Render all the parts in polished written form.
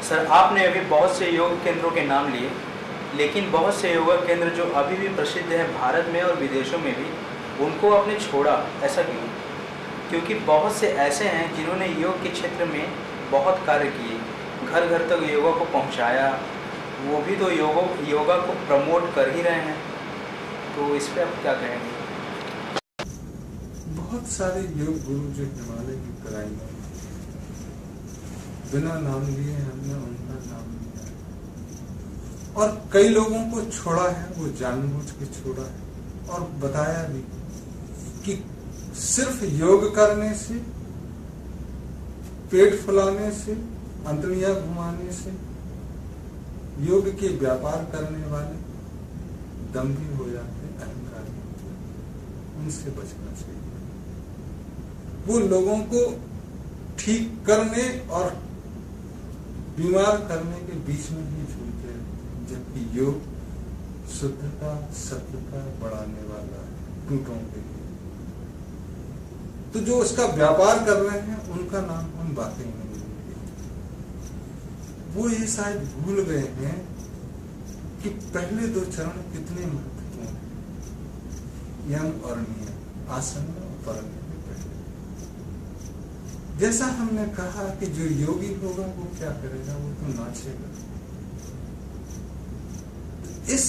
Sir, आपने अभी बहुत से योग केंद्रों के नाम लिए, लेकिन बहुत से योगा केंद्र जो अभी भी प्रसिद्ध हैं भारत में और विदेशों में भी, उनको आपने छोड़ा, ऐसा क्यों? क्योंकि बहुत से ऐसे हैं जिन्होंने योग के क्षेत्र में बहुत कार्य किए, घर घर तक योगा को पहुंचाया, वो भी तो योगा को प्रमोट कर ही रहे हैं। तो इस पर आप क्या कहेंगे? बहुत सारे योग गुरु जो हिमालय की तराई में बिना नाम लिए हमने उनका नाम लिया और कई लोगों को छोड़ा है, वो जानबूझ के छोड़ा है और बताया भी कि सिर्फ योग करने से, पेट फुलाने से, अंतड़ियां घुमाने से, योग के व्यापार करने वाले दम्भी हो जाते, अहंकारी होते, उनसे बचना चाहिए। वो लोगों को ठीक करने और बीमार करने के बीच में ही झूलते हैं, जबकि योग शुद्धता, सत्यता बढ़ाने वाला है टूटों के लिए। तो जो उसका व्यापार कर रहे हैं उनका नाम हम वाकई नहीं लेंगे। वो ये शायद भूल गए हैं कि पहले दो चरण कितने महत्वपूर्ण हैं, यम और नियम, आसन और परम। जैसा हमने कहा कि जो योगी होगा वो क्या करेगा, वो तो नाचेगा। इस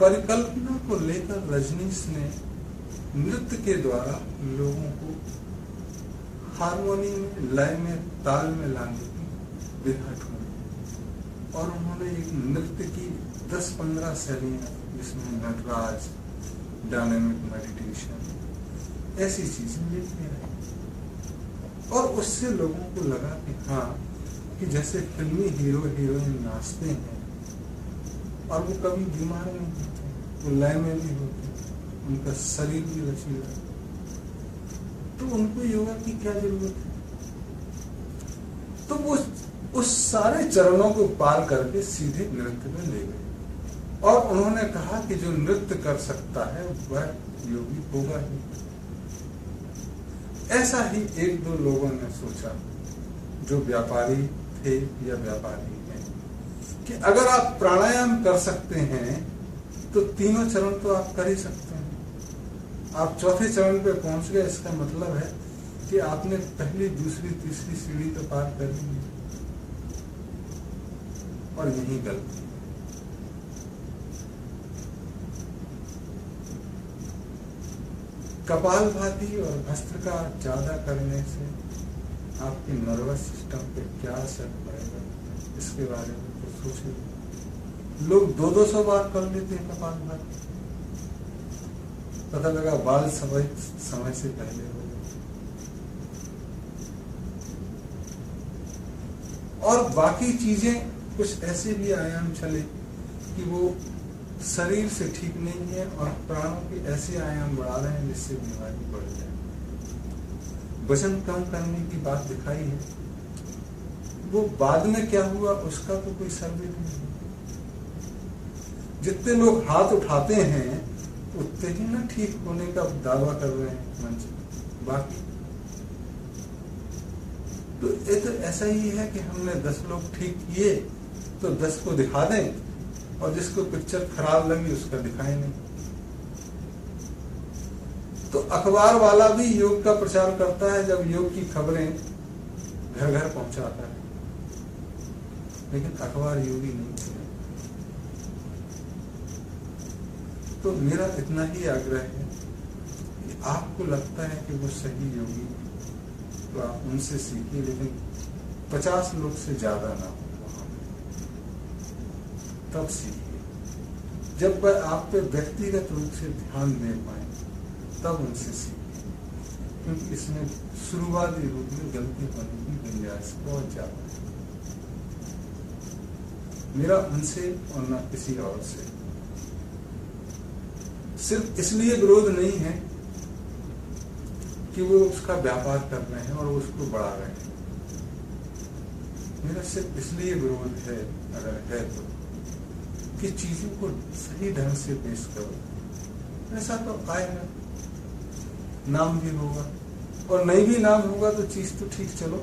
परिकल्पना को लेकर रजनीश ने नृत्य के द्वारा लोगों को हारमोनी में, लय में, ताल में लाने की विधा ढूंढी और उन्होंने एक नृत्य की 10-15 शैलियां, जिसमें नटराज, डायनामिक मेडिटेशन, ऐसी चीजें लेके आए और उससे लोगों को लगा कि हाँ, कि जैसे फिल्मी हीरो हीरोइन नाचते हैं और वो कभी बीमार नहीं होते, वो लय में भी होते, उनका शरीर भी लचीला, तो उनको योगा की क्या जरूरत है? तो वो उस सारे चरणों को पार करके सीधे नृत्य में ले गए और उन्होंने कहा कि जो नृत्य कर सकता है वह योगी होगा ही। ऐसा ही एक दो लोगों ने सोचा, जो व्यापारी थे या व्यापारी हैं, कि अगर आप प्राणायाम कर सकते हैं तो तीनों चरण तो आप कर ही सकते हैं। आप चौथे चरण पे पहुंच गए, इसका मतलब है कि आपने पहली, दूसरी, तीसरी सीढ़ी तो पार कर ली है। और यही गलती है। कपालभाति और भस्त्रिका ज्यादा करने से आपके नर्वस सिस्टम पे क्या असर पड़ेगा, इसके बारे में तो सोचिए। लोग 200-200 बार कर लेते हैं कपालभाति, पता लगा बाल समय से पहले हो गए। और बाकी चीजें कुछ ऐसे भी आयाम चले कि वो शरीर से ठीक नहीं है और प्राणों के ऐसे आयाम बढ़ा रहे हैं जिससे बीमारी बढ़ जाए। वजन कम करने की बात दिखाई है, वो बाद में क्या हुआ उसका तो कोई सर्वे नहीं है। जितने लोग हाथ उठाते हैं उतने ही ना ठीक होने का दावा कर रहे हैं मंच। बाकी तो ये तो ऐसा ही है कि हमने 10 लोग ठीक किए तो 10 को दिखा दें और जिसको पिक्चर खराब लगी उसका दिखाई नहीं। तो अखबार वाला भी योग का प्रचार करता है जब योग की खबरें घर घर पहुंचाता है, लेकिन अखबार योगी नहीं है। तो मेरा इतना ही आग्रह है कि आपको लगता है कि वो सही योगी तो आप उनसे सीखिए, लेकिन 50 लोग से ज्यादा ना हो वहां, तब सीखिए। जब वह आप पे व्यक्तिगत रूप से ध्यान दे पाए तब उनसे सीखिए, क्योंकि इसमें शुरुआती रूप में गलती होने की गुंजाइश बहुत ज्यादा है। मेरा उनसे और न किसी और से सिर्फ इसलिए विरोध नहीं है कि वो उसका व्यापार कर रहे हैं और उसको बढ़ा रहे हैं। मेरा सिर्फ इसलिए विरोध है, अगर है तो, कि चीजों को सही ढंग से पेश करो। ऐसा तो आएगा, नाम भी होगा, और नहीं भी नाम होगा तो चीज तो ठीक चलो